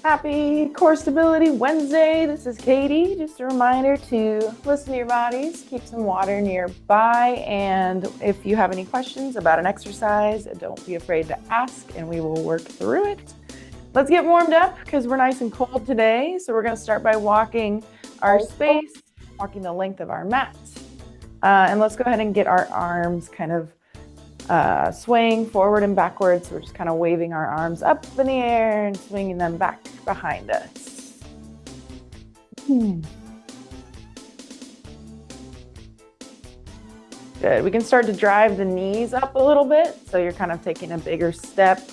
Happy Core Stability Wednesday. This is Katie. Just a reminder to listen to your bodies, keep some water nearby, and if you have any questions about an exercise, don't be afraid to ask and we will work through it. Let's get warmed up because we're nice and cold today. So we're going to start by walking our space, walking the length of our mat. And let's go ahead and get our arms kind of swaying forward and backwards. We're just kind of waving our arms up in the air and swinging them back behind us. Good. We can start to drive the knees up a little bit. So you're kind of taking a bigger step,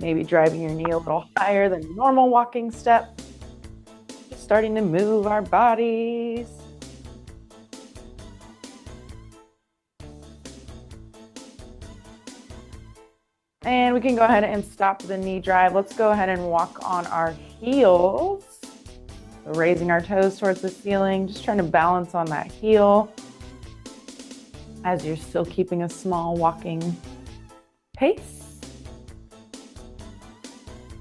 maybe driving your knee a little higher than normal walking step. Just starting to move our bodies. And we can go ahead and stop the knee drive. Let's go ahead and walk on our heels. So raising our toes towards the ceiling, just trying to balance on that heel as you're still keeping a small walking pace.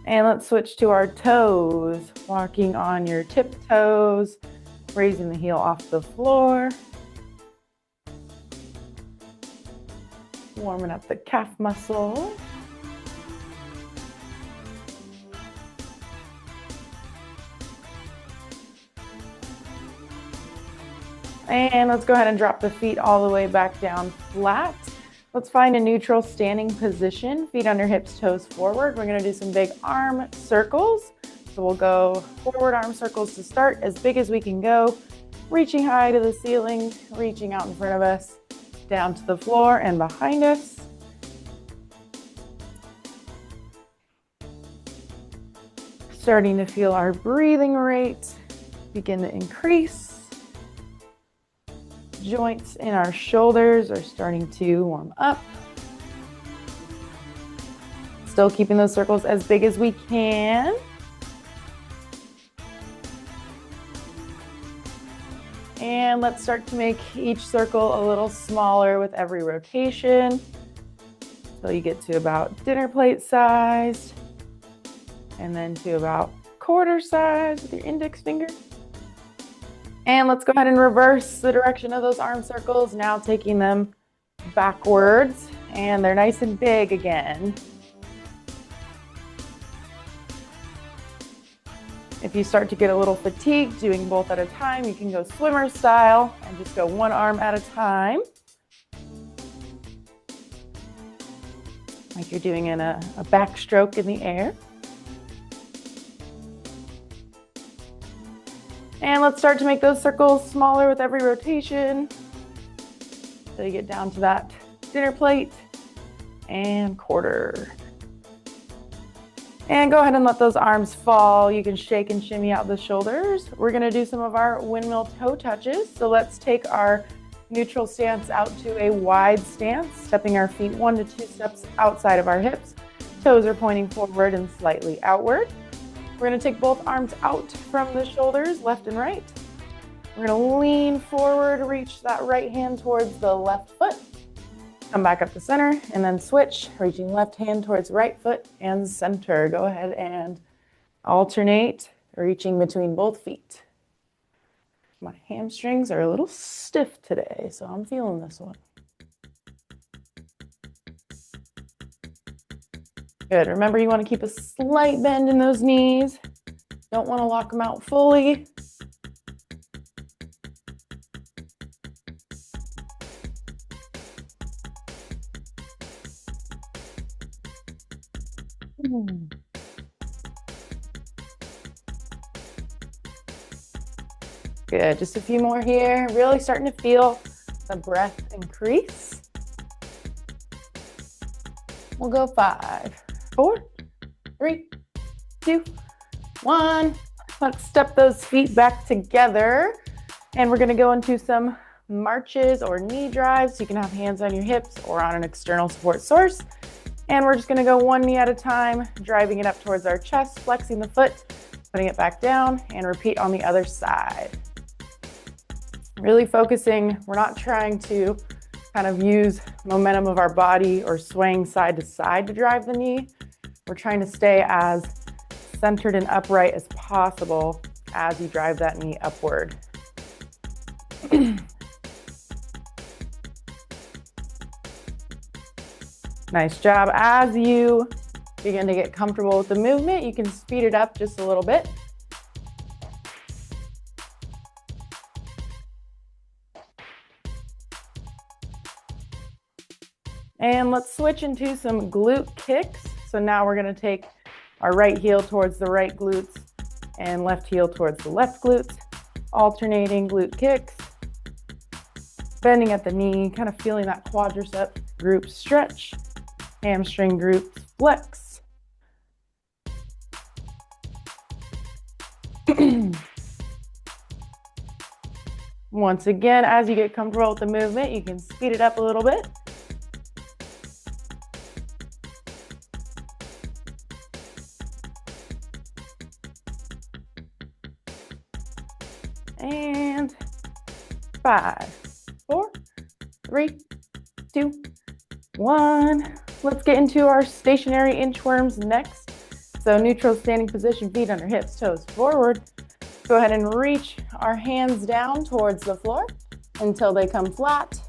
And let's switch to our toes, walking on your tiptoes, raising the heel off the floor. Warming up the calf muscle. And let's go ahead and drop the feet all the way back down flat. Let's find a neutral standing position, feet under hips, toes forward. We're going to do some big arm circles. So we'll go forward arm circles to start, as big as we can go, reaching high to the ceiling, reaching out in front of us, down to the floor and behind us. Starting to feel our breathing rate begin to increase. Joints in our shoulders are starting to warm up. Still keeping those circles as big as we can. And let's start to make each circle a little smaller with every rotation. So you get to about dinner plate size, and then to about quarter size with your index finger. And let's go ahead and reverse the direction of those arm circles, now taking them backwards, and they're nice and big again. If you start to get a little fatigued doing both at a time, you can go swimmer style and just go one arm at a time. Like you're doing in a backstroke in the air. And let's start to make those circles smaller with every rotation. So you get down to that dinner plate and quarter. And go ahead and let those arms fall. You can shake and shimmy out the shoulders. We're gonna do some of our windmill toe touches. So let's take our neutral stance out to a wide stance, stepping our feet 1 to 2 steps outside of our hips. Toes are pointing forward and slightly outward. We're going to take both arms out from the shoulders, left and right. We're going to lean forward, reach that right hand towards the left foot. Come back up to center and then switch, reaching left hand towards right foot and center. Go ahead and alternate, reaching between both feet. My hamstrings are a little stiff today, so I'm feeling this one. Good. Remember, you want to keep a slight bend in those knees. Don't want to lock them out fully. Good. Just a few more here. Really starting to feel the breath increase. We'll go 5, 4, 3, 2, 1. Let's step those feet back together. And we're going to go into some marches or knee drives. You can have hands on your hips or on an external support source. And we're just going to go one knee at a time, driving it up towards our chest, flexing the foot, putting it back down, and repeat on the other side. Really focusing, we're not trying to kind of use momentum of our body or swaying side to side to drive the knee. We're trying to stay as centered and upright as possible as you drive that knee upward. Nice job. As you begin to get comfortable with the movement, you can speed it up just a little bit. And let's switch into some glute kicks. So now we're going to take our right heel towards the right glutes and left heel towards the left glutes, alternating glute kicks, bending at the knee, kind of feeling that quadricep group stretch, hamstring group flex. Once again, as you get comfortable with the movement, you can speed it up a little bit. And 5, 4, 3, 2, 1. Let's get into our stationary inchworms next. So neutral standing position, feet under hips, toes forward. Go ahead and reach our hands down towards the floor until they come flat.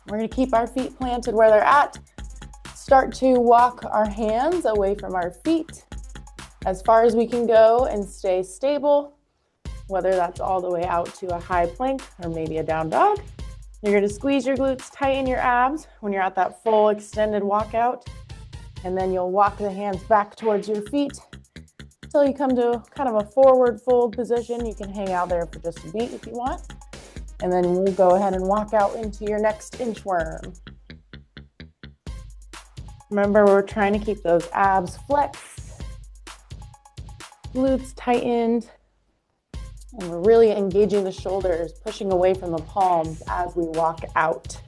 We're going to keep our feet planted where they're at. Start to walk our hands away from our feet as far as we can go and stay stable, whether that's all the way out to a high plank or maybe a down dog. You're going to squeeze your glutes, tighten your abs when you're at that full extended walkout, and then you'll walk the hands back towards your feet until you come to kind of a forward fold position. You can hang out there for just a beat if you want, and then we'll go ahead and walk out into your next inchworm. Remember, we're trying to keep those abs flexed, glutes tightened, and we're really engaging the shoulders, pushing away from the palms as we walk out.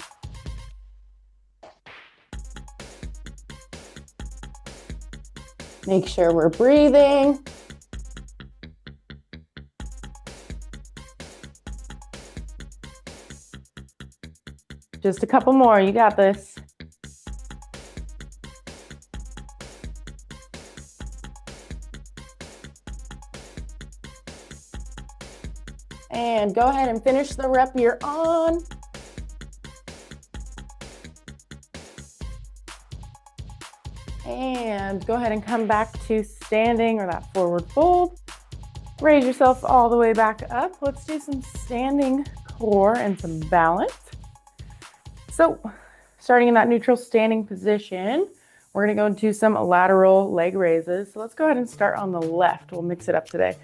Make sure we're breathing. Just a couple more, you got this. And go ahead and finish the rep you're on. And go ahead and come back to standing or that forward fold. Raise yourself all the way back up. Let's do some standing core and some balance. So starting in that neutral standing position, we're going to go into some lateral leg raises. So let's go ahead and start on the left. We'll mix it up today.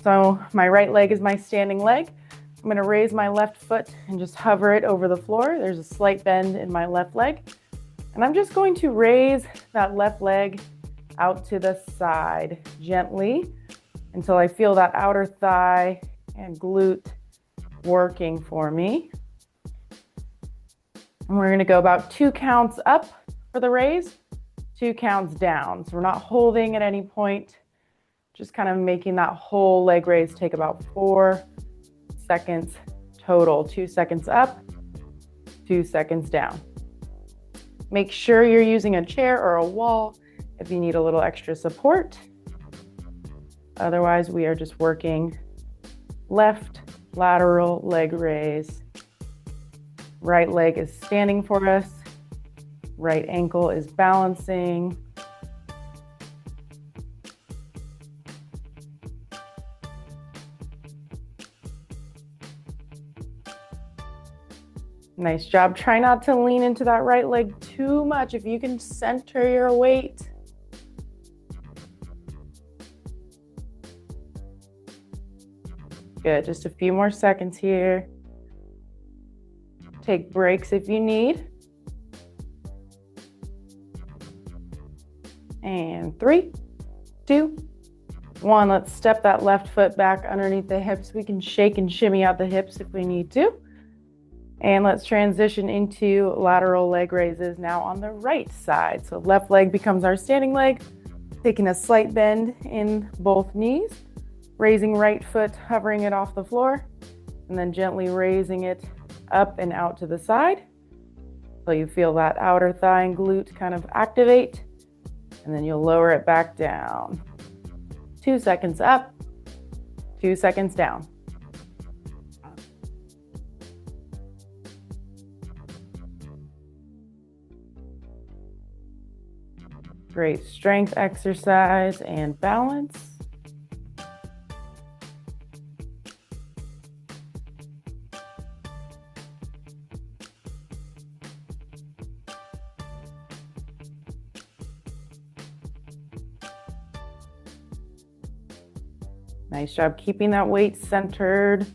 So my right leg is my standing leg. I'm going to raise my left foot and just hover it over the floor. There's a slight bend in my left leg. And I'm just going to raise that left leg out to the side gently until I feel that outer thigh and glute working for me. And we're going to go about 2 counts up for the raise, 2 counts down. So we're not holding at any point, just kind of making that whole leg raise take about 4 seconds total. 2 seconds up, 2 seconds down. Make sure you're using a chair or a wall if you need a little extra support. Otherwise, we are just working left lateral leg raise. Right leg is standing for us. Right ankle is balancing. Nice job. Try not to lean into that right leg too much. If you can center your weight. Good. Just a few more seconds here. Take breaks if you need. And 3, 2, 1. Let's step that left foot back underneath the hips. We can shake and shimmy out the hips if we need to. And let's transition into lateral leg raises now on the right side. So left leg becomes our standing leg, taking a slight bend in both knees, raising right foot, hovering it off the floor, and then gently raising it up and out to the side. So you feel that outer thigh and glute kind of activate, and then you'll lower it back down. 2 seconds up, 2 seconds down. Great strength exercise and balance. Nice job keeping that weight centered.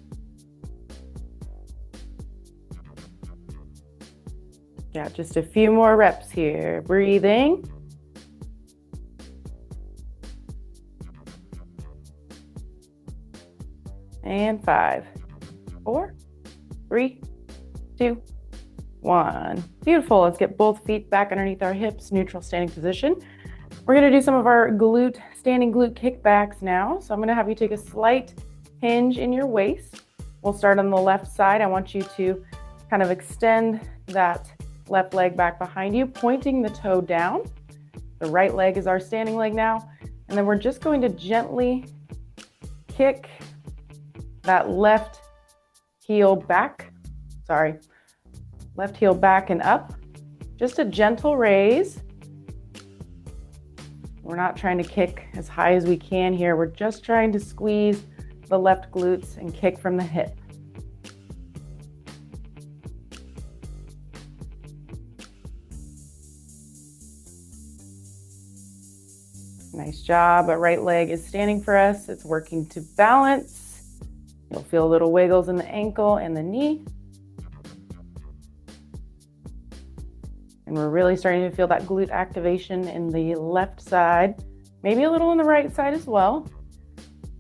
Yeah, just a few more reps here. Breathing. And 5, 4, 3, 2, 1. Beautiful. Let's get both feet back underneath our hips, neutral standing position. We're going to do some of our standing glute kickbacks now. So I'm going to have you take a slight hinge in your waist. We'll start on the left side. I want you to kind of extend that left leg back behind you, pointing the toe down. The right leg is our standing leg now. And then we're just going to gently kick that left heel back. Left heel back and up. Just a gentle raise. We're not trying to kick as high as we can here. We're just trying to squeeze the left glutes and kick from the hip. Nice job. Our right leg is standing for us. It's working to balance. You'll feel a little wiggles in the ankle and the knee. And we're really starting to feel that glute activation in the left side, maybe a little on the right side as well.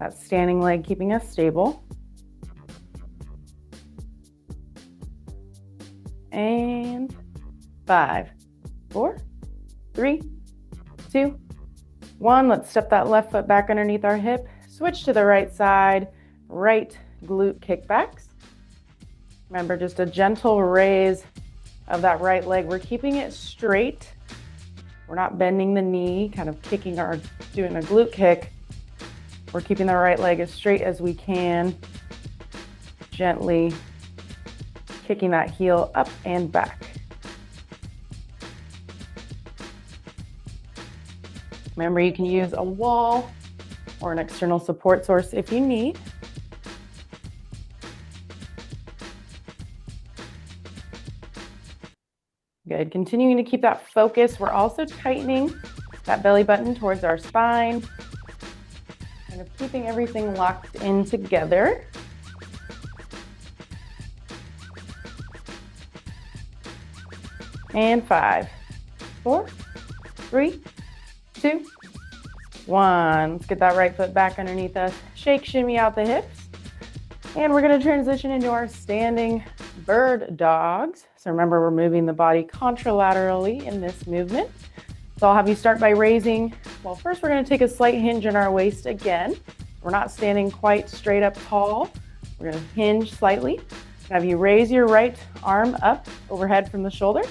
That standing leg keeping us stable. And 5, 4, 3, 2, 1. Let's step that left foot back underneath our hip. Switch to the right side, right glute kickbacks. Remember, just a gentle raise of that right leg. We're keeping it straight. We're not bending the knee, kind of doing a glute kick. We're keeping the right leg as straight as we can, gently kicking that heel up and back. Remember, you can use a wall or an external support source if you need. Good. Continuing to keep that focus. We're also tightening that belly button towards our spine. Kind of keeping everything locked in together. And 5, 4, 3, 2, 1. Let's get that right foot back underneath us. Shake, shimmy out the hips. And we're going to transition into our standing bird dogs. So remember, we're moving the body contralaterally in this movement. So I'll have you start by raising. Well, first we're going to take a slight hinge in our waist again. We're not standing quite straight up tall. We're going to hinge slightly. Have you raise your right arm up overhead from the shoulder.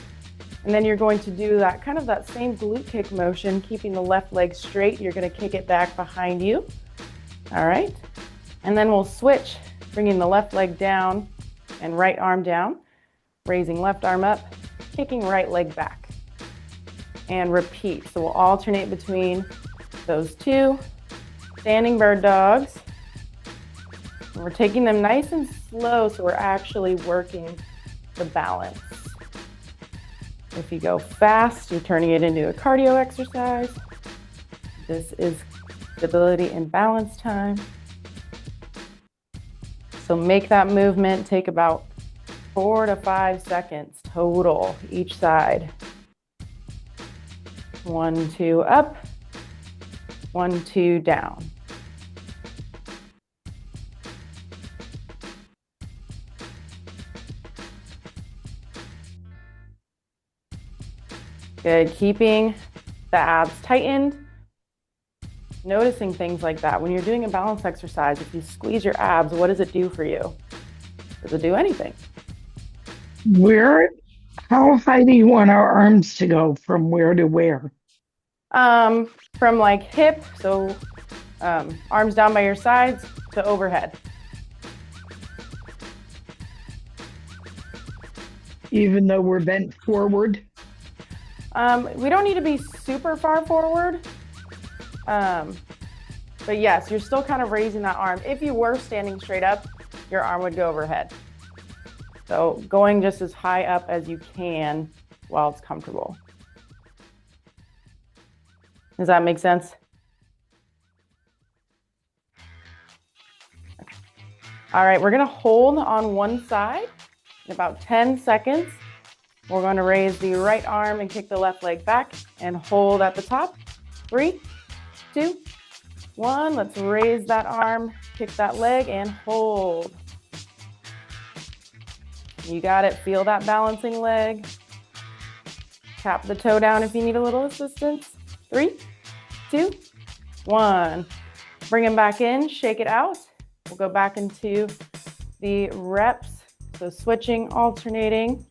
And then you're going to do that same glute kick motion, keeping the left leg straight. You're going to kick it back behind you. All right. And then we'll switch, bringing the left leg down and right arm down, raising left arm up, kicking right leg back. And repeat. So we'll alternate between those two standing bird dogs. And we're taking them nice and slow, so we're actually working the balance. If you go fast, you're turning it into a cardio exercise. This is stability and balance time. So make that movement take about 4 to 5 seconds total each side. 1, 2 up, 1, 2 down. Good, keeping the abs tightened. Noticing things like that. When you're doing a balance exercise, if you squeeze your abs, what does it do for you? Does it do anything? How high do you want our arms to go from where to where? From like hip, so Arms down by your sides to overhead. Even though we're bent forward. We don't need to be super far forward. But yes, you're still kind of raising that arm. If you were standing straight up, your arm would go overhead. So going just as high up as you can while it's comfortable. Does that make sense? All right, we're gonna hold on one side in about 10 seconds. We're going to raise the right arm and kick the left leg back and hold at the top. 3, 2, 1. Let's raise that arm, kick that leg, and hold. You got it. Feel that balancing leg. Tap the toe down if you need a little assistance. 3, 2, 1. Bring them back in, shake it out. We'll go back into the reps. So switching, alternating.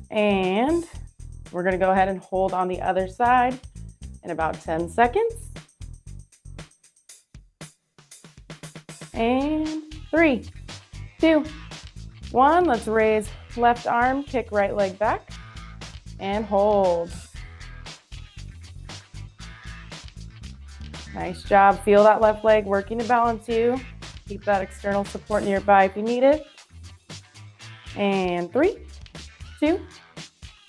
And we're going to go ahead and hold on the other side in about 10 seconds. And 3, 2, 1. Let's raise left arm, kick right leg back, and hold. Nice job. Feel that left leg working to balance you. Keep that external support nearby if you need it. And 3, 2,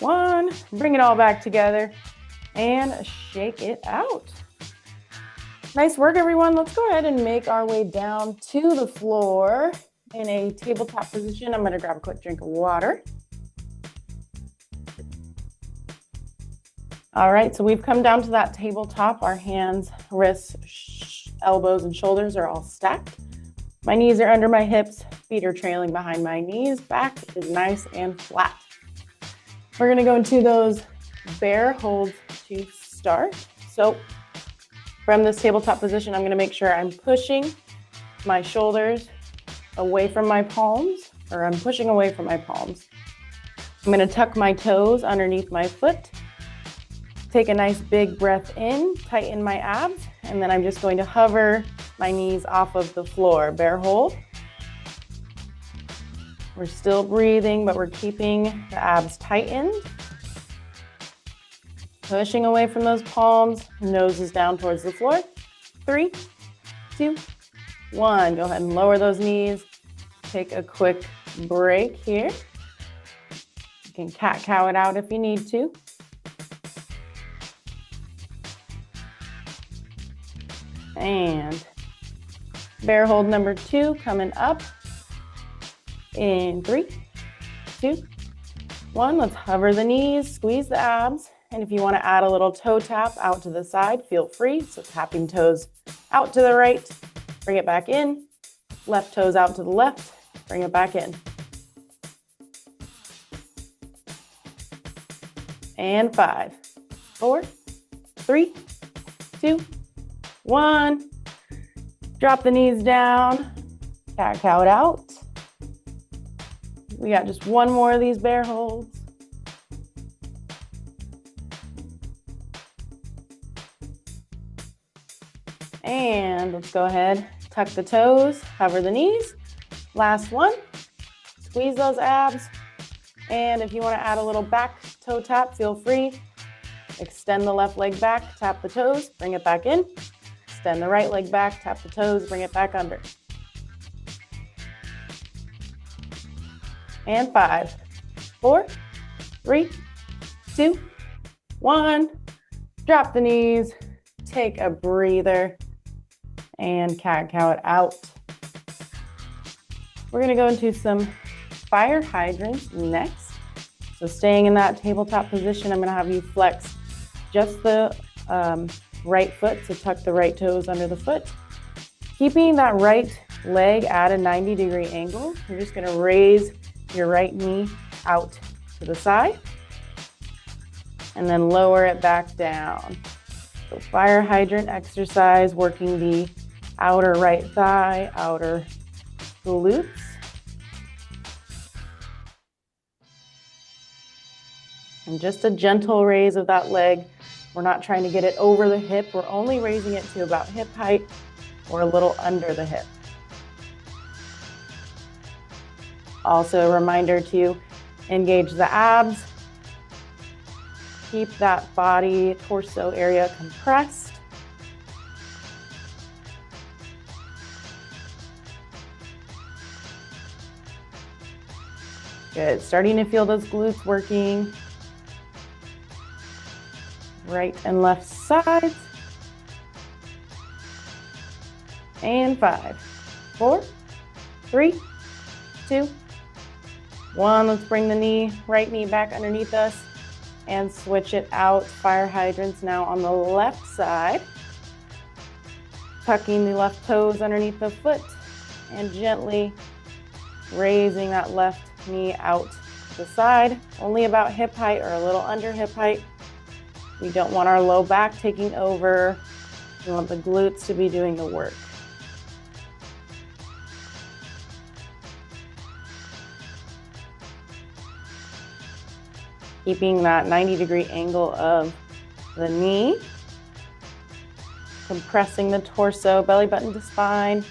1. Bring it all back together and shake it out. Nice work, everyone. Let's go ahead and make our way down to the floor in a tabletop position. I'm going to grab a quick drink of water. All right, so we've come down to that tabletop. Our hands, wrists, elbows, and shoulders are all stacked. My knees are under my hips, feet are trailing behind my knees, back is nice and flat. We're gonna go into those bear holds to start. So from this tabletop position, I'm gonna make sure I'm pushing my shoulders away from my palms, or I'm pushing away from my palms. I'm gonna tuck my toes underneath my foot, take a nice big breath in, tighten my abs, and then I'm just going to hover my knees off of the floor. Bear hold. We're still breathing, but we're keeping the abs tightened. Pushing away from those palms, nose is down towards the floor. 3, 2, 1. Go ahead and lower those knees. Take a quick break here. You can cat-cow it out if you need to. And bear hold number 2 coming up in 3, 2, 1. Let's hover the knees, squeeze the abs. And if you want to add a little toe tap out to the side, feel free. So tapping toes out to the right, bring it back in. Left toes out to the left, bring it back in. And 5, 4, 3, 2, 1. Drop the knees down, cat-cow it out. We got just one more of these bear holds. And let's go ahead, tuck the toes, hover the knees. Last one, squeeze those abs. And if you want to add a little back toe tap, feel free. Extend the left leg back, tap the toes, bring it back in. Extend the right leg back, tap the toes, bring it back under. And 5, 4, 3, 2, 1. Drop the knees, take a breather, and cat-cow it out. We're gonna go into some fire hydrants next. So staying in that tabletop position, I'm gonna have you flex just the right foot, so tuck the right toes under the foot. Keeping that right leg at a 90-degree angle, you're just gonna raise your right knee out to the side and then lower it back down. So fire hydrant exercise, working the outer right thigh, outer glutes. And just a gentle raise of that leg We're not trying to get it over the hip. We're only raising it to about hip height or a little under the hip. Also a reminder to engage the abs. Keep that body, torso area compressed. Good, starting to feel those glutes working. Right and left sides. And 5, 4, 3, 2, 1. Let's bring the right knee back underneath us and switch it out. Fire hydrants now on the left side. Tucking the left toes underneath the foot and gently raising that left knee out to the side, only about hip height or a little under hip height. We don't want our low back taking over. We want the glutes to be doing the work. Keeping that 90-degree angle of the knee. Compressing the torso, belly button to spine.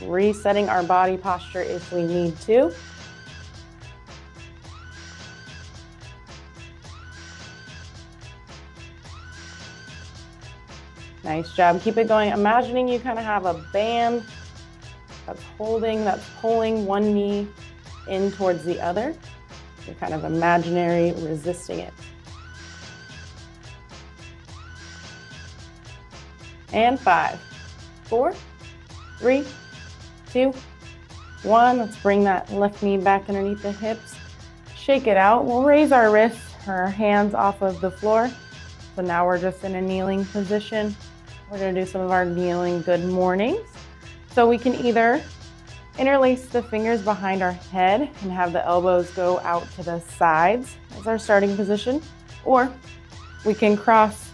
Resetting our body posture if we need to. Nice job. Keep it going. Imagining you kind of have a band that's pulling one knee in towards the other. You're kind of imaginary resisting it. And 5, 4, 3, 2, 1. Let's bring that left knee back underneath the hips. Shake it out. We'll raise our wrists, our hands off of the floor. So now we're just in a kneeling position. We're going to do some of our kneeling good mornings. So we can either interlace the fingers behind our head and have the elbows go out to the sides as our starting position, or we can cross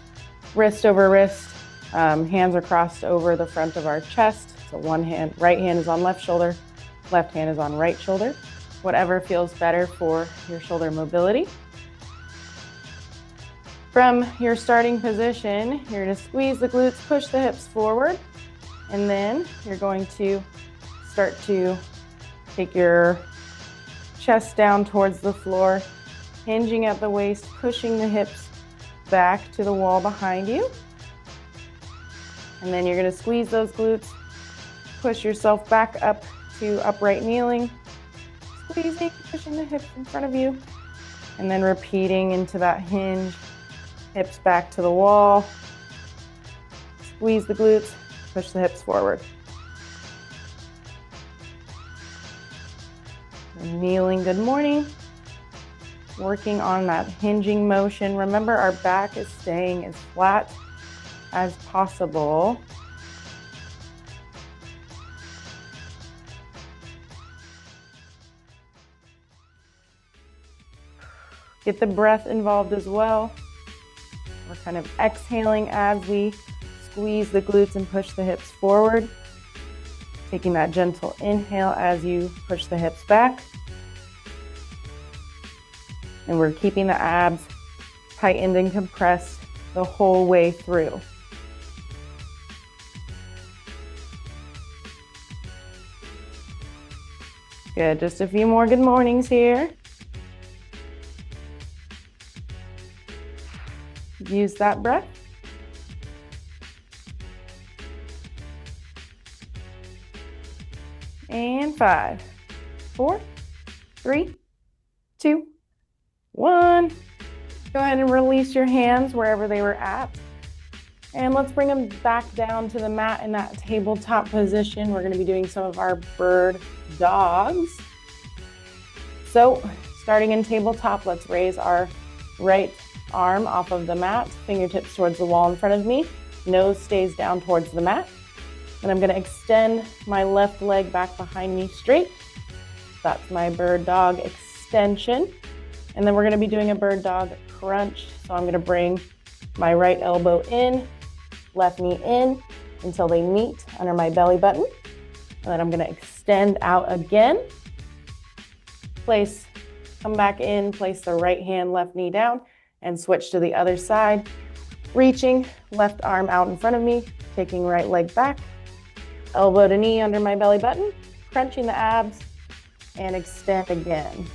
wrist over wrist. Hands are crossed over the front of our chest. So right hand is on left shoulder, left hand is on right shoulder. Whatever feels better for your shoulder mobility. From your starting position, you're going to squeeze the glutes, push the hips forward, and then you're going to start to take your chest down towards the floor, hinging at the waist, pushing the hips back to the wall behind you. And then you're going to squeeze those glutes, push yourself back up to upright kneeling, squeezing, pushing the hips in front of you, and then repeating into that hinge, hips back to the wall, squeeze the glutes, push the hips forward. Kneeling good morning, working on that hinging motion. Remember, our back is staying as flat as possible. Get the breath involved as well. We're kind of exhaling as we squeeze the glutes and push the hips forward. Taking that gentle inhale as you push the hips back. And we're keeping the abs tightened and compressed the whole way through. Good, just a few more good mornings here. Use that breath. And 5, 4, 3, 2, 1. Go ahead and release your hands wherever they were at. And let's bring them back down to the mat in that tabletop position. We're going to be doing some of our bird dogs. So starting in tabletop, let's raise our right arm off of the mat, fingertips towards the wall in front of me, nose stays down towards the mat. And I'm going to extend my left leg back behind me straight. That's my bird dog extension. And then we're going to be doing a bird dog crunch. So I'm going to bring my right elbow in, left knee in until they meet under my belly button. And then I'm going to extend out again. Place Come back in, place the right hand, left knee down, and switch to the other side. Reaching, left arm out in front of me, taking right leg back, elbow to knee under my belly button, crunching the abs, and extend again.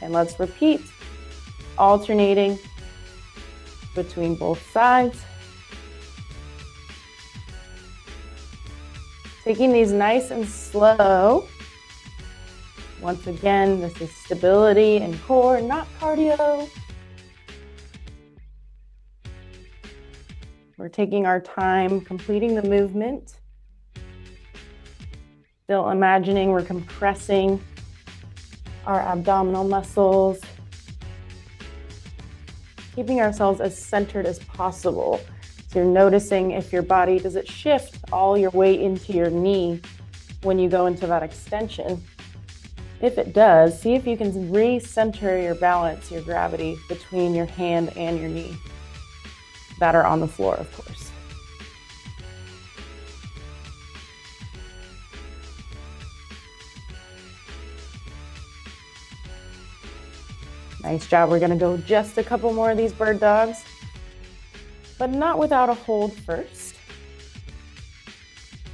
And let's repeat, alternating between both sides. Taking these nice and slow. Once again, this is stability and core, not cardio. We're taking our time completing the movement. Still imagining we're compressing our abdominal muscles. Keeping ourselves as centered as possible. So you're noticing if your body, does it shift all your weight into your knee when you go into that extension? If it does, see if you can re-center your balance, your gravity between your hand and your knee that are on the floor, of course. Nice job. We're going to go just a couple more of these bird dogs, but not without a hold first.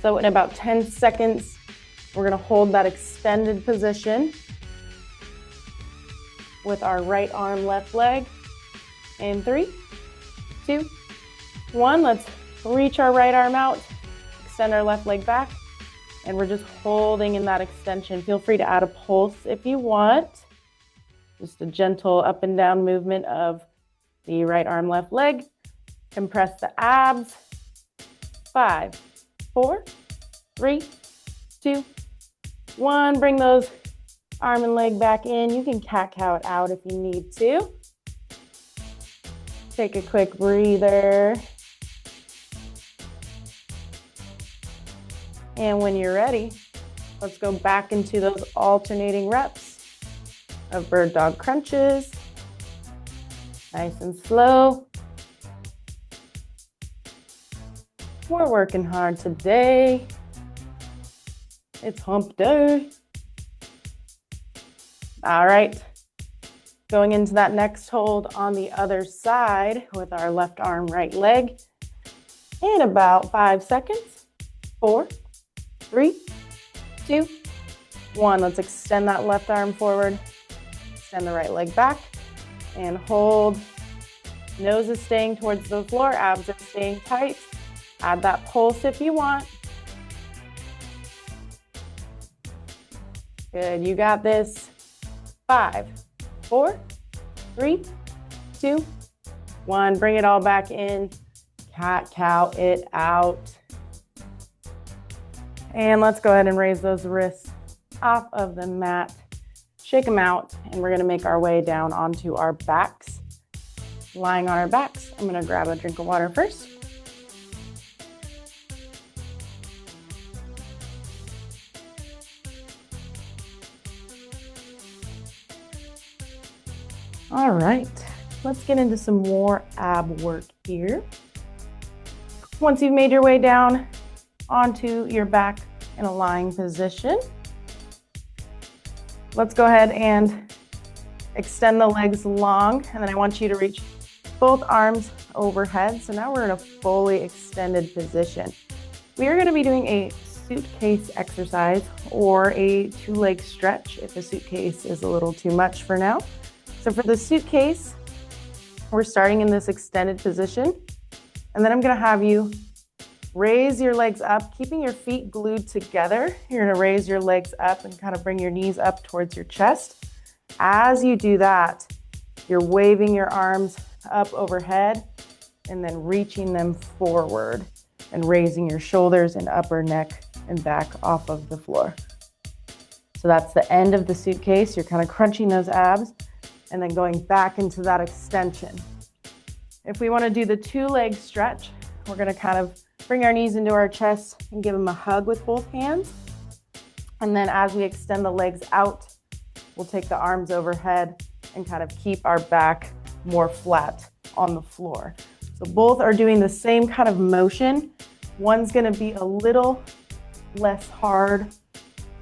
So in about 10 seconds, we're going to hold that extended position with our right arm, left leg. In 3, 2, 1. Let's reach our right arm out, extend our left leg back, and we're just holding in that extension. Feel free to add a pulse if you want. Just a gentle up and down movement of the right arm, left leg. Compress the abs. 5, 4, 3, 2, 1. Bring those arm and leg back in. You can cat-cow it out if you need to. Take a quick breather. And when you're ready, let's go back into those alternating reps of bird dog crunches. Nice and slow. We're working hard today. It's hump day. All right. Going into that next hold on the other side with our left arm, right leg. In about 5 seconds. 4, 3, 2, 1. Let's extend that left arm forward. Extend the right leg back and hold. Nose is staying towards the floor, abs are staying tight. Add that pulse if you want. Good, you got this. 5, 4, 3, 2, 1. Bring it all back in. Cat-cow it out. And let's go ahead and raise those wrists off of the mat. Shake them out, and we're gonna make our way down onto our backs. Lying on our backs, I'm gonna grab a drink of water first. All right, let's get into some more ab work here. Once you've made your way down onto your back in a lying position, let's go ahead and extend the legs long, and then I want you to reach both arms overhead. So now we're in a fully extended position. We are going to be doing a suitcase exercise or a 2-leg stretch if the suitcase is a little too much for now. So for the suitcase, we're starting in this extended position, and then I'm going to have you raise your legs up, keeping your feet glued together. You're going to raise your legs up and kind of bring your knees up towards your chest. As you do that, you're waving your arms up overhead and then reaching them forward and raising your shoulders and upper neck and back off of the floor. So that's the end of the suitcase. You're kind of crunching those abs and then going back into that extension. If we want to do the 2-leg stretch, we're going to kind of bring our knees into our chest and give them a hug with both hands. And then as we extend the legs out, we'll take the arms overhead and kind of keep our back more flat on the floor. So both are doing the same kind of motion. One's going to be a little less hard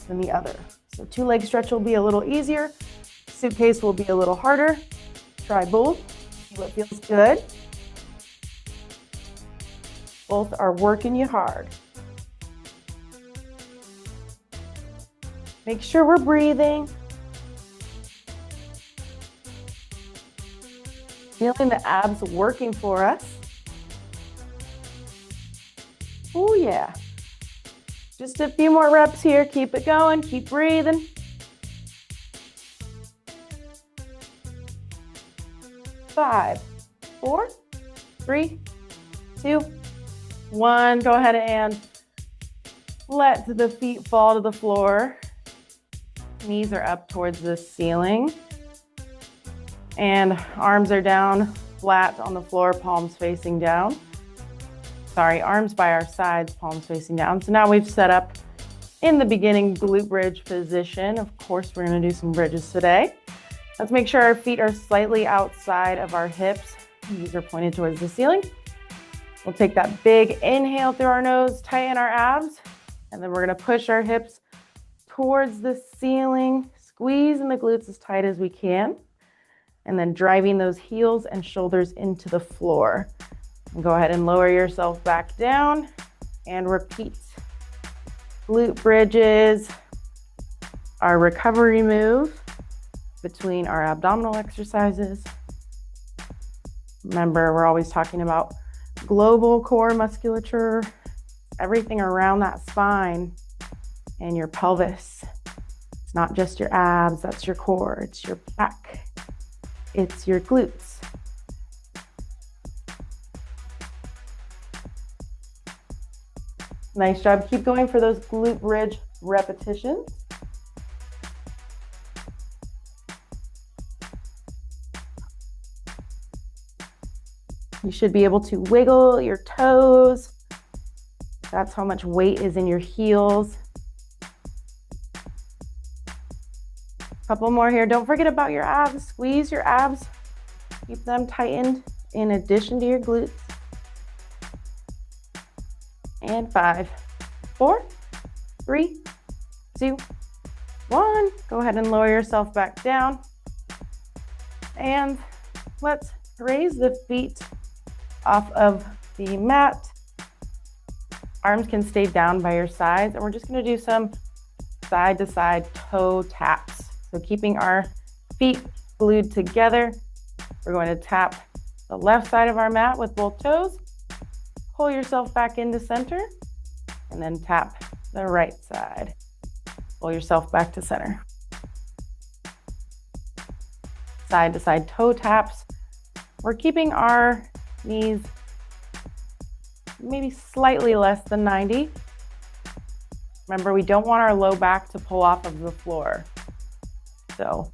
than the other. So 2-leg stretch will be a little easier. suitcase will be a little harder. Try both, see what feels good. Both are working you hard. Make sure we're breathing. Feeling the abs working for us. Oh yeah. Just a few more reps here. Keep it going, keep breathing. 5, 4, 3, 2, 1. Go ahead and let the feet fall to the floor. Knees are up towards the ceiling. And arms are down, flat on the floor, palms facing down. Sorry, arms by our sides, palms facing down. So now we've set up in the beginning glute bridge position. Of course, we're gonna do some bridges today. Let's make sure our feet are slightly outside of our hips. Knees are pointed towards the ceiling. We'll take that big inhale through our nose, tighten our abs, and then we're gonna push our hips towards the ceiling, squeezing the glutes as tight as we can, and then driving those heels and shoulders into the floor. And go ahead and lower yourself back down and repeat. Glute bridges, our recovery move between our abdominal exercises. Remember, we're always talking about global core musculature, everything around that spine and your pelvis. It's not just your abs, that's your core, it's your back, it's your glutes. Nice job. Keep going for those glute bridge repetitions. You should be able to wiggle your toes. That's how much weight is in your heels. Couple more here. Don't forget about your abs. Squeeze your abs. Keep them tightened in addition to your glutes. And 5, 4, 3, 2, 1. Go ahead and lower yourself back down. And let's raise the feet off of the mat. Arms can stay down by your sides. And we're just going to do some side to side toe taps. So keeping our feet glued together, we're going to tap the left side of our mat with both toes. Pull yourself back into center, and then tap the right side. Pull yourself back to center. Side to side toe taps. We're keeping our knees maybe slightly less than 90. Remember, we don't want our low back to pull off of the floor. So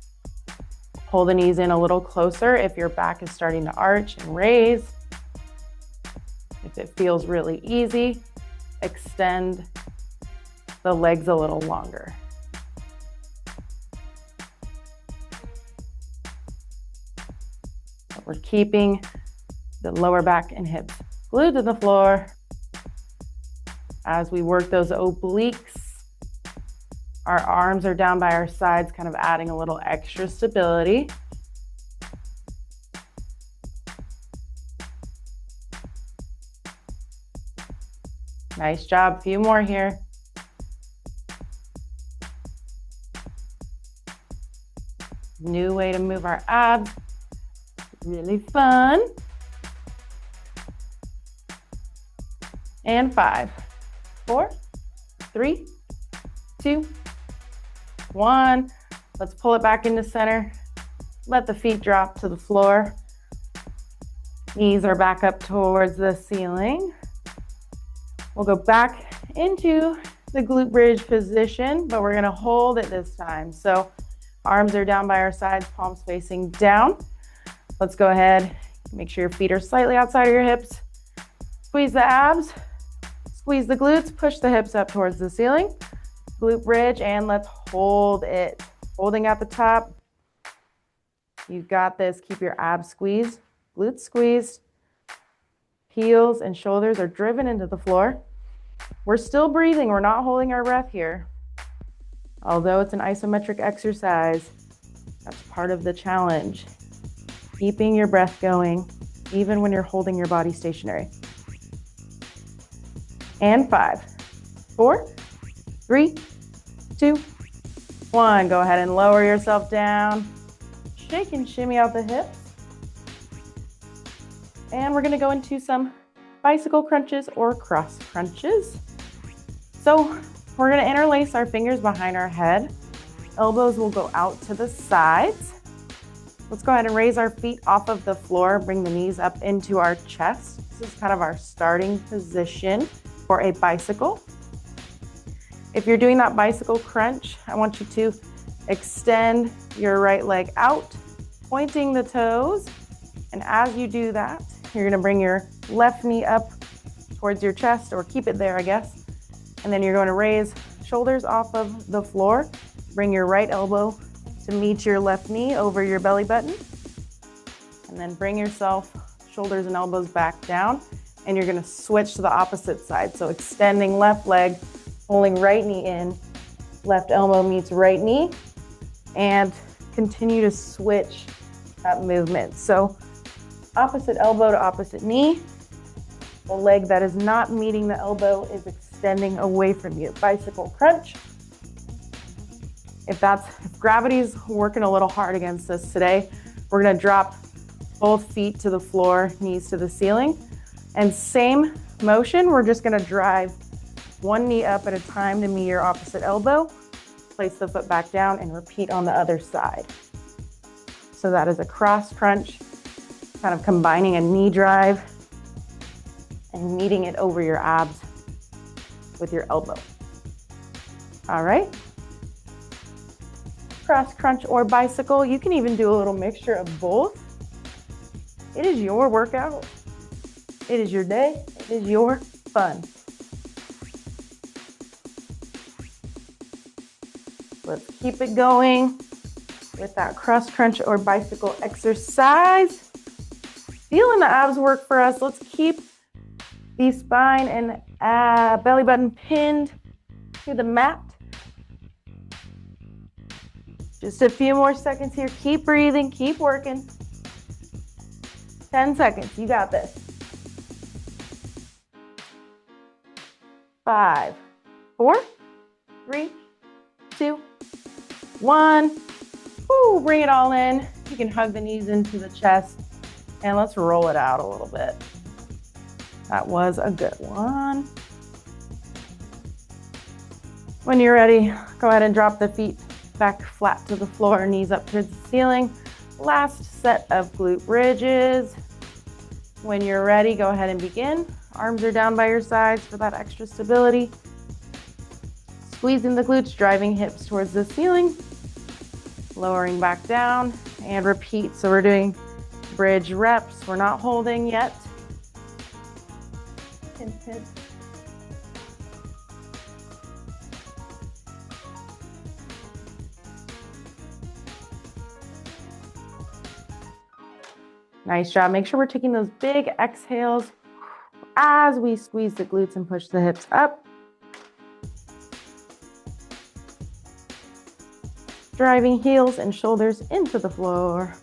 pull the knees in a little closer if your back is starting to arch and raise. If it feels really easy, extend the legs a little longer. But we're keeping the lower back and hips glued to the floor. As we work those obliques, our arms are down by our sides, kind of adding a little extra stability. Nice job. Few more here. New way to move our abs. Really fun. And 5, 4, 3, 2, 1. Let's pull it back into center. Let the feet drop to the floor. Knees are back up towards the ceiling. We'll go back into the glute bridge position, but we're gonna hold it this time. So arms are down by our sides, palms facing down. Let's go ahead, make sure your feet are slightly outside of your hips. Squeeze the abs, squeeze the glutes, push the hips up towards the ceiling. Glute bridge, and let's hold it. Holding at the top. You got this. Keep your abs squeezed, glutes squeezed. Heels and shoulders are driven into the floor. We're still breathing. We're not holding our breath here. Although it's an isometric exercise, That's part of the challenge. Keeping your breath going, even when you're holding your body stationary. And 5, 4, 3, 2, 1. Go ahead and lower yourself down. Shake and shimmy out the hips. And we're gonna go into some bicycle crunches or cross crunches. So we're gonna interlace our fingers behind our head. Elbows will go out to the sides. Let's go ahead and raise our feet off of the floor, bring the knees up into our chest. This is kind of our starting position for a bicycle. If you're doing that bicycle crunch, I want you to extend your right leg out, pointing the toes. And as you do that, you're gonna bring your left knee up towards your chest, or keep it there, I guess. And then you're going to raise shoulders off of the floor. Bring your right elbow to meet your left knee over your belly button. And then bring yourself, shoulders and elbows back down. And you're gonna switch to the opposite side. So extending left leg, pulling right knee in, left elbow meets right knee, and continue to switch that movement. So opposite elbow to opposite knee. The leg that is not meeting the elbow is extending away from you. Bicycle crunch. If gravity's working a little hard against us today, we're gonna drop both feet to the floor, knees to the ceiling. And same motion, we're just gonna drive one knee up at a time to meet your opposite elbow. Place the foot back down and repeat on the other side. So that is a cross crunch, kind of combining a knee drive and meeting it over your abs with your elbow. All right. Cross crunch or bicycle. You can even do a little mixture of both. It is your workout. It is your day. It is your fun. Let's keep it going with that cross crunch or bicycle exercise. Feeling the abs work for us. Let's keep the spine and belly button pinned to the mat. Just a few more seconds here. Keep breathing, keep working. 10 seconds, you got this. 5, 4, 3, 2, 1. Woo, bring it all in. You can hug the knees into the chest and let's roll it out a little bit. That was a good one. When you're ready, go ahead and drop the feet back flat to the floor, knees up towards the ceiling. Last set of glute bridges. When you're ready, go ahead and begin. Arms are down by your sides for that extra stability. Squeezing the glutes, driving hips towards the ceiling. Lowering back down and repeat. So we're doing bridge reps. We're not holding yet. Hint, hint. Nice job. Make sure we're taking those big exhales as we squeeze the glutes and push the hips up. Driving heels and shoulders into the floor.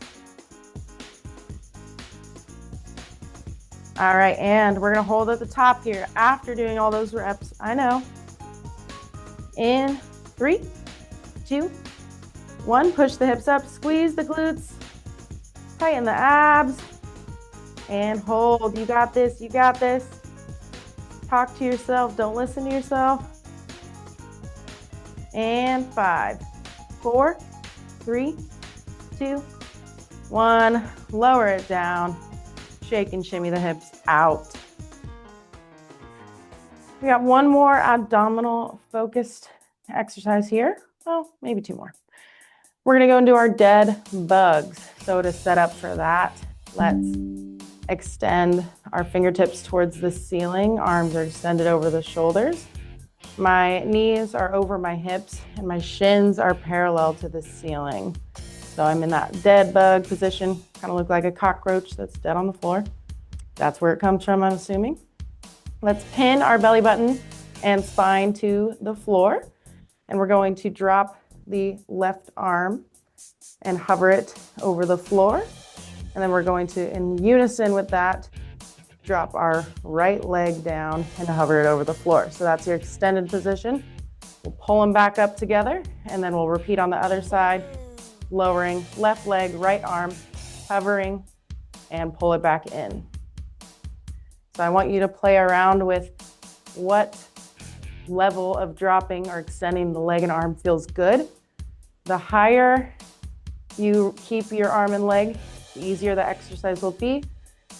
All right, and we're gonna hold at the top here after doing all those reps. I know. In 3, 2, 1, push the hips up, squeeze the glutes, tighten the abs, and hold. You got this, you got this. Talk to yourself, don't listen to yourself. And 5, 4, 3, 2, 1. Lower it down. Shake and shimmy the hips out. We got one more abdominal focused exercise here. Well, maybe 2 more. We're gonna go into our dead bugs. So to set up for that, let's extend our fingertips towards the ceiling. Arms are extended over the shoulders. My knees are over my hips and my shins are parallel to the ceiling. So I'm in that dead bug position, kind of look like a cockroach that's dead on the floor. That's where it comes from, I'm assuming. Let's pin our belly button and spine to the floor. And we're going to drop the left arm and hover it over the floor. And then we're going to, in unison with that, drop our right leg down and hover it over the floor. So that's your extended position. We'll pull them back up together, and then we'll repeat on the other side, lowering left leg, right arm, hovering, and pull it back in. So I want you to play around with what level of dropping or extending the leg and arm feels good. The higher you keep your arm and leg, the easier the exercise will be.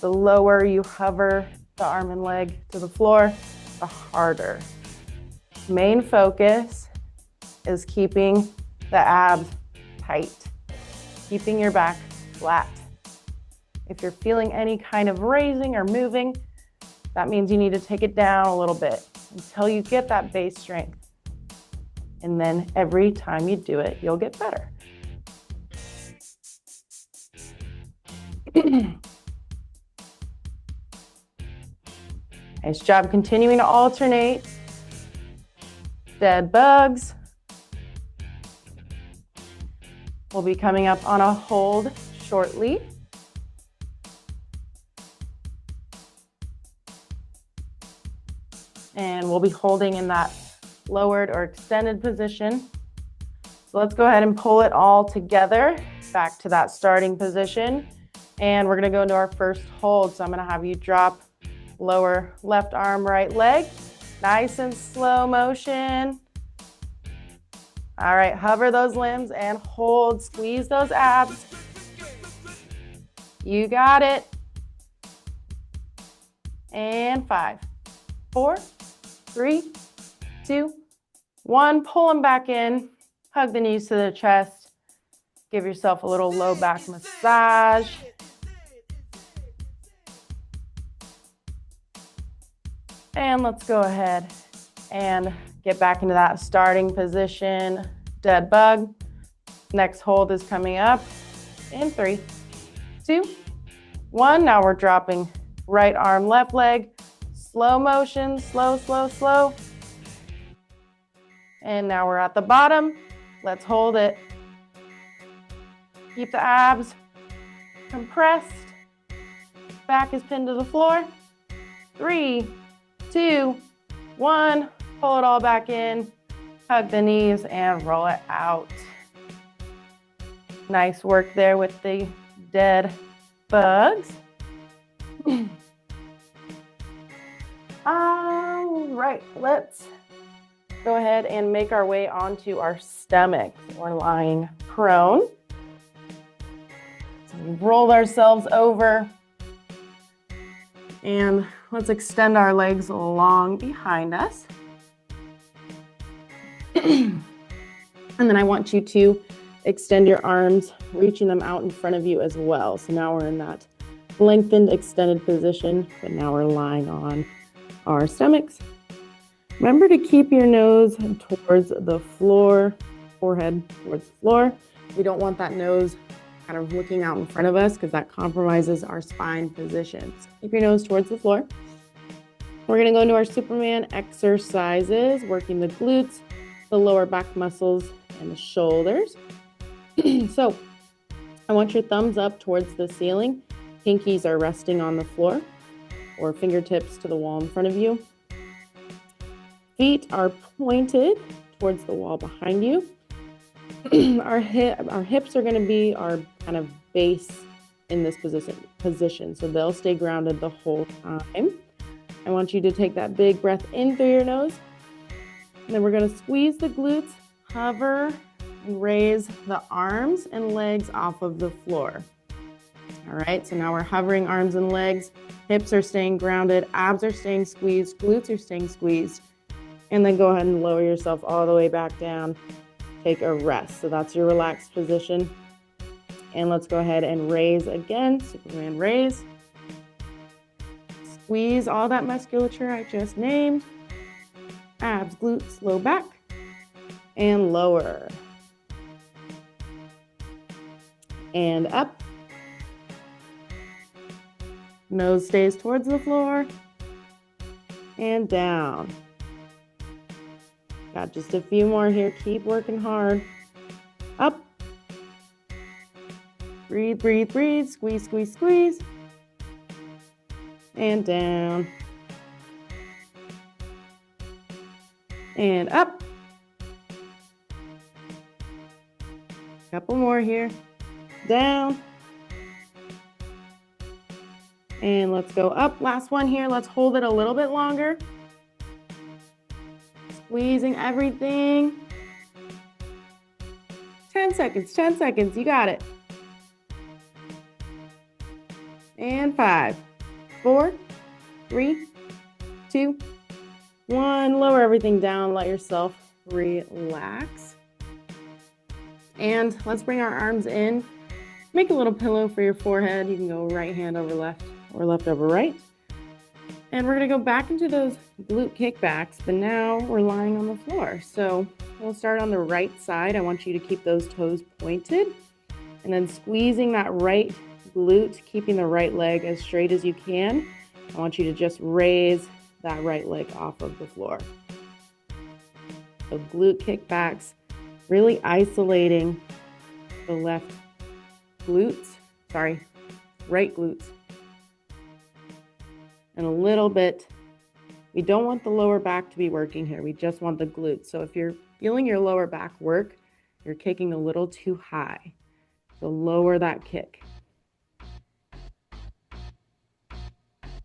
The lower you hover the arm and leg to the floor, the harder. Main focus is keeping the abs tight, keeping your back flat. If you're feeling any kind of raising or moving, that means you need to take it down a little bit until you get that base strength. And then every time you do it, you'll get better. Nice job continuing to alternate. Dead bugs. We'll be coming up on a hold shortly. And we'll be holding in that lowered or extended position. So let's go ahead and pull it all together back to that starting position. And we're gonna go into our first hold. So I'm gonna have you drop, lower left arm, right leg. Nice and slow motion. All right, hover those limbs and hold, squeeze those abs. You got it. And 5, 4, 3, 2, 1. Pull them back in. Hug the knees to the chest. Give yourself a little low back massage. And let's go ahead and get back into that starting position. Dead bug. Next hold is coming up in 3, 2, 1. Now we're dropping right arm, left leg. Slow motion, slow, slow, slow. And now we're at the bottom. Let's hold it. Keep the abs compressed. Back is pinned to the floor. 3, 2, 1. Pull it all back in. Hug the knees and roll it out. Nice work there with the dead bugs. All right, let's go ahead and make our way onto our stomachs. We're lying prone. So we roll ourselves over and let's extend our legs along behind us. And then I want you to extend your arms, reaching them out in front of you as well. So now we're in that lengthened, extended position, but now we're lying on our stomachs. Remember to keep your nose towards the floor, forehead towards the floor. We don't want that nose kind of looking out in front of us because that compromises our spine positions. Keep your nose towards the floor. We're going to go into our Superman exercises, working the glutes, the lower back muscles, and the shoulders. So I want your thumbs up towards the ceiling. Pinkies are resting on the floor or fingertips to the wall in front of you. Feet are pointed towards the wall behind you. Our hips are going to be our kind of base in this position, so they'll stay grounded the whole time. I want you to take that big breath in through your nose. And then we're going to squeeze the glutes, hover, and raise the arms and legs off of the floor. All right, so now we're hovering arms and legs. Hips are staying grounded, abs are staying squeezed, glutes are staying squeezed. And then go ahead and lower yourself all the way back down. Take a rest. So that's your relaxed position. And let's go ahead and raise again. Superman raise. Squeeze all that musculature I just named. Abs, glutes, low back. And lower. And up. Nose stays towards the floor. And down. Got just a few more here. Keep working hard. Up Breathe, breathe, breathe. Squeeze, squeeze, squeeze. And down. And up. Couple more here. Down. And let's go up. Last one here. Let's hold it a little bit longer. Squeezing everything. 10 seconds, 10 seconds. You got it. And 5, 4, 3, 2, 1. Lower everything down. Let yourself relax. And let's bring our arms in. Make a little pillow for your forehead. You can go right hand over left or left over right. And we're going to go back into those glute kickbacks, but now we're lying on the floor. So we'll start on the right side. I want you to keep those toes pointed and then squeezing that right glute, keeping the right leg as straight as you can. I want you to just raise that right leg off of the floor. So glute kickbacks, really isolating the right glutes. And a little bit, we don't want the lower back to be working here. We just want the glutes. So if you're feeling your lower back work, you're kicking a little too high. So lower that kick.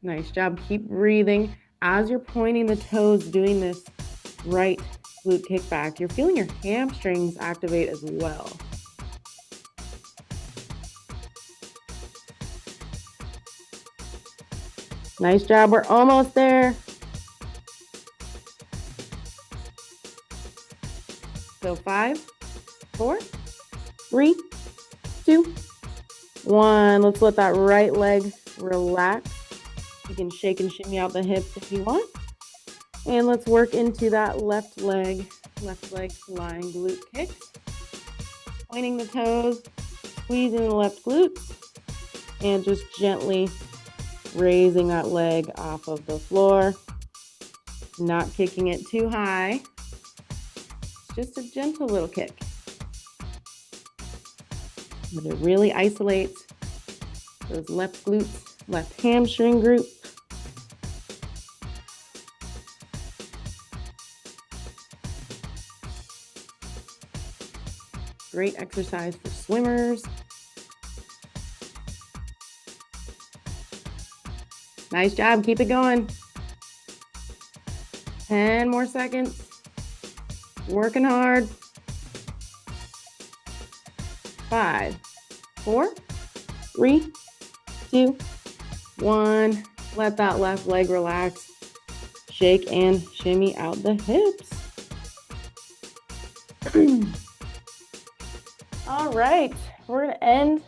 Nice job. Keep breathing. As you're pointing the toes, doing this right glute kickback, you're feeling your hamstrings activate as well. Nice job. We're almost there. So 5, 4, 3, 2, 1. Let's let that right leg relax. You can shake and shimmy out the hips if you want. And let's work into that left leg flying glute kicks. Pointing the toes, squeezing the left glute, and just gently raising that leg off of the floor. Not kicking it too high. Just a gentle little kick. But it really isolates those left glutes, left hamstring group. Great exercise for swimmers. Nice job. Keep it going. 10 more seconds. Working hard. 5, 4, 3, 2, 1. Let that left leg relax. Shake and shimmy out the hips. All right, we're going to end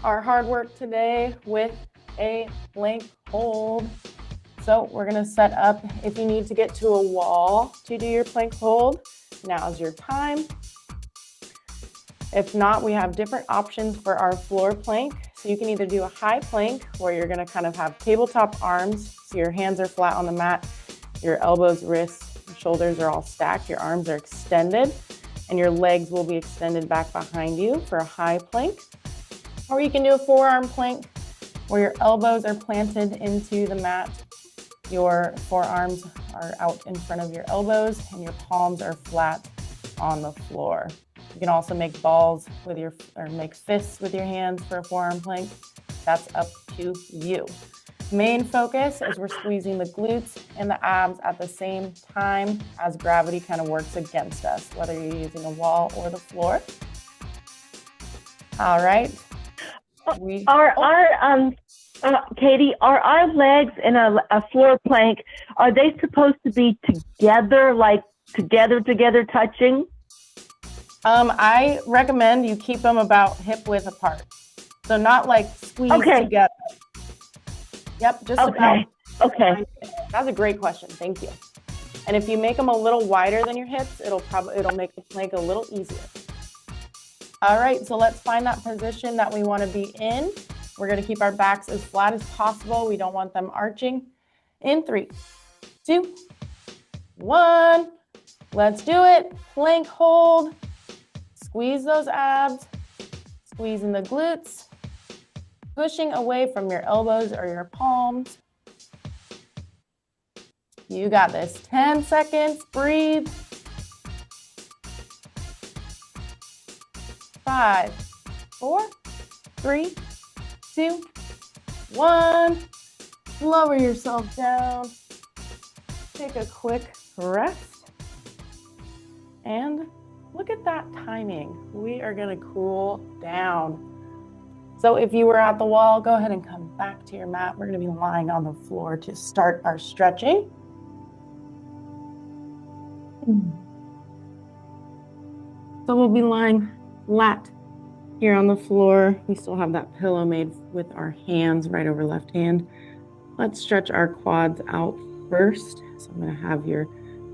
our hard work today with a plank hold. So we're going to set up, if you need to get to a wall to do your plank hold, now's your time. If not, we have different options for our floor plank. So you can either do a high plank where you're going to kind of have tabletop arms. So your hands are flat on the mat, your elbows, wrists, your shoulders are all stacked, your arms are extended, and your legs will be extended back behind you for a high plank. Or you can do a forearm plank where your elbows are planted into the mat, your forearms are out in front of your elbows, and your palms are flat on the floor. You can also make balls with your, or make fists with your hands for a forearm plank. That's up to you. Main focus is we're squeezing the glutes and the abs at the same time as gravity kind of works against us, whether you're using a wall or the floor. All right. Katie, are our legs in a floor plank, are they supposed to be together, like together touching? I recommend you keep them about hip width apart. So not like squeezed together. Yep, just about. Okay. That's a great question. Thank you. And if you make them a little wider than your hips, it'll make the plank a little easier. All right, so let's find that position that we want to be in. We're going to keep our backs as flat as possible. We don't want them arching. In 3, 2, 1. Let's do it. Plank hold. Squeeze those abs. Squeezing the glutes. pushing away from your elbows or your palms. You got this. 10 seconds, breathe. 5, 4, 3, 2, 1. Lower yourself down. Take a quick rest. And look at that timing. We are going to cool down. So if you were at the wall, go ahead and come back to your mat. We're going to be lying on the floor to start our stretching. So we'll be lying flat here on the floor. We still have that pillow made with our hands right over left hand. Let's stretch our quads out first. So I'm going to have your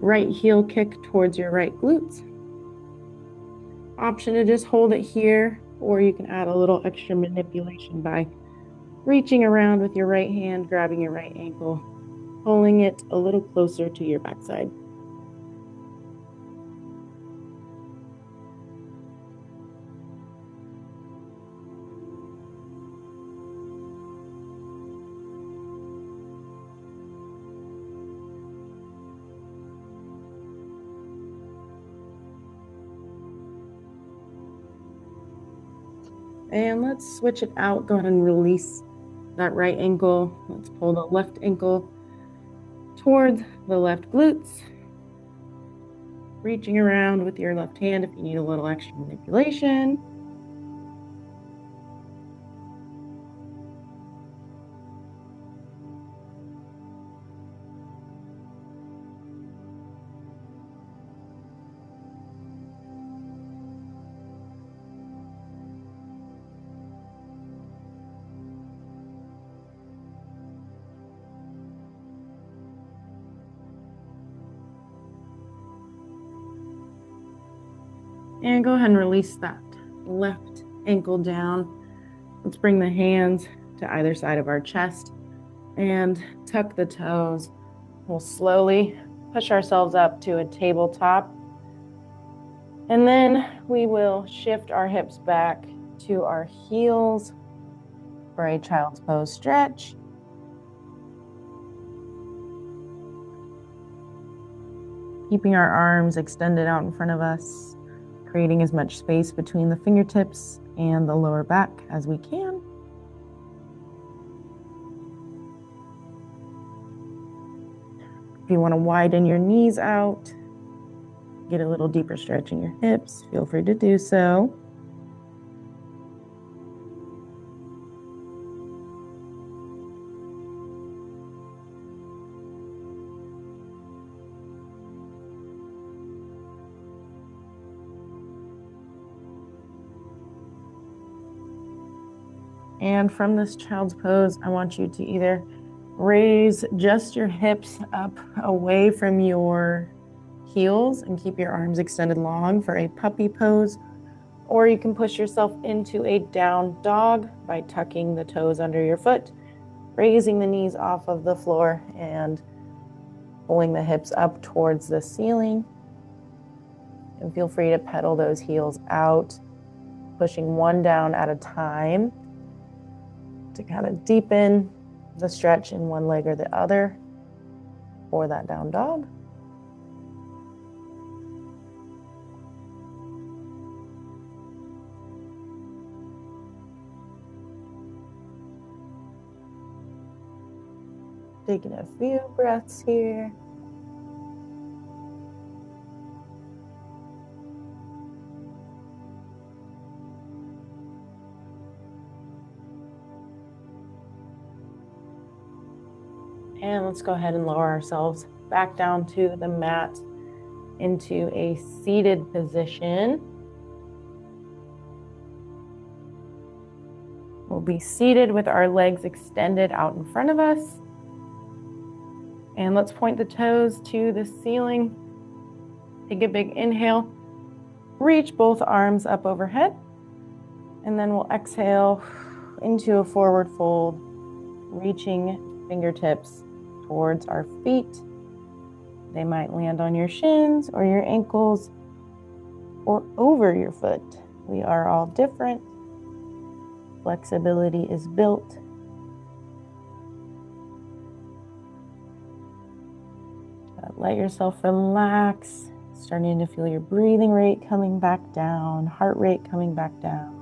right heel kick towards your right glutes. Option to just hold it here, or you can add a little extra manipulation by reaching around with your right hand, grabbing your right ankle, pulling it a little closer to your backside. And let's switch it out. Go ahead and release that right ankle. Let's pull the left ankle towards the left glutes. Reaching around with your left hand if you need a little extra manipulation. And go ahead and release that left ankle down. Let's bring the hands to either side of our chest and tuck the toes. We'll slowly push ourselves up to a tabletop. And then we will shift our hips back to our heels for a child's pose stretch. Keeping our arms extended out in front of us, creating as much space between the fingertips and the lower back as we can. If you want to widen your knees out, get a little deeper stretch in your hips, feel free to do so. And from this child's pose, I want you to either raise just your hips up away from your heels and keep your arms extended long for a puppy pose, or you can push yourself into a down dog by tucking the toes under your foot, raising the knees off of the floor and pulling the hips up towards the ceiling. And feel free to pedal those heels out, pushing one down at a time to kind of deepen the stretch in one leg or the other for that down dog. Taking a few breaths here. And let's go ahead and lower ourselves back down to the mat into a seated position. We'll be seated with our legs extended out in front of us. And let's point the toes to the ceiling. Take a big inhale. Reach both arms up overhead. And then we'll exhale into a forward fold, reaching fingertips towards our feet. They might land on your shins or your ankles or over your foot. We are all different. flexibility is built. Let yourself relax, starting to feel your breathing rate coming back down, heart rate coming back down.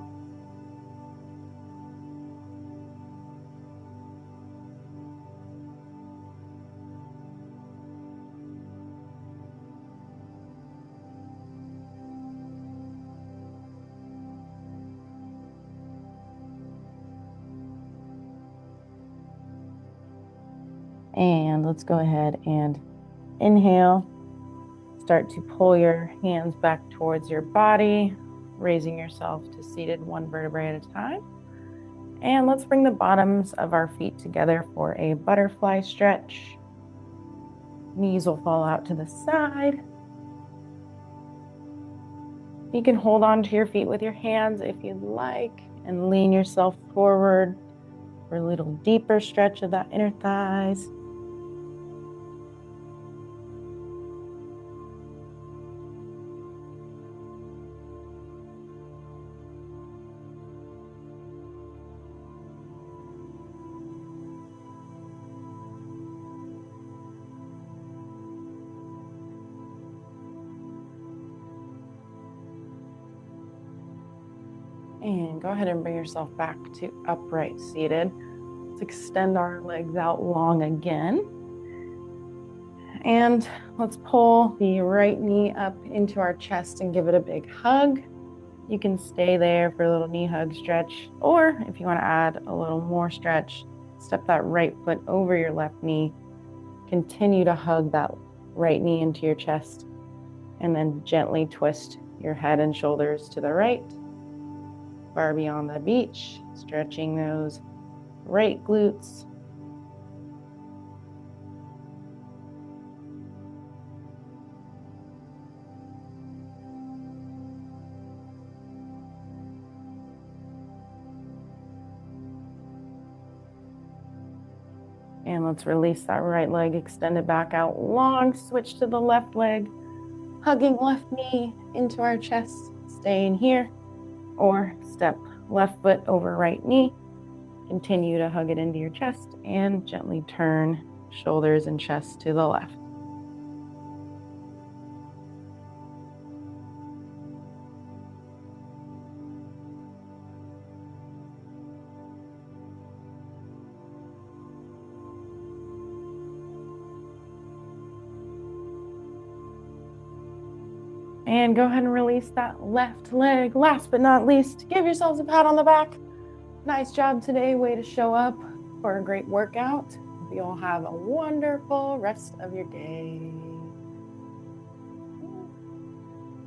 And let's go ahead and inhale. Start to pull your hands back towards your body, raising yourself to seated one vertebrae at a time. And let's bring the bottoms of our feet together for a butterfly stretch. Knees will fall out to the side. You can hold on to your feet with your hands if you'd like and lean yourself forward for a little deeper stretch of that inner thighs. And go ahead and bring yourself back to upright seated. Let's extend our legs out long again. And let's pull the right knee up into our chest and give it a big hug. You can stay there for a little knee hug stretch, or if you want to add a little more stretch, step that right foot over your left knee. Continue to hug that right knee into your chest, and then gently twist your head and shoulders to the right. Far beyond the beach, stretching those right glutes. And let's release that right leg, extend it back out long, switch to the left leg, hugging left knee into our chest, staying here, or step left foot over right knee, continue to hug it into your chest, and gently turn shoulders and chest to the left. And go ahead and release that left leg. Last but not least, give yourselves a pat on the back. Nice job today. Way to show up for a great workout. Hope you all have a wonderful rest of your day.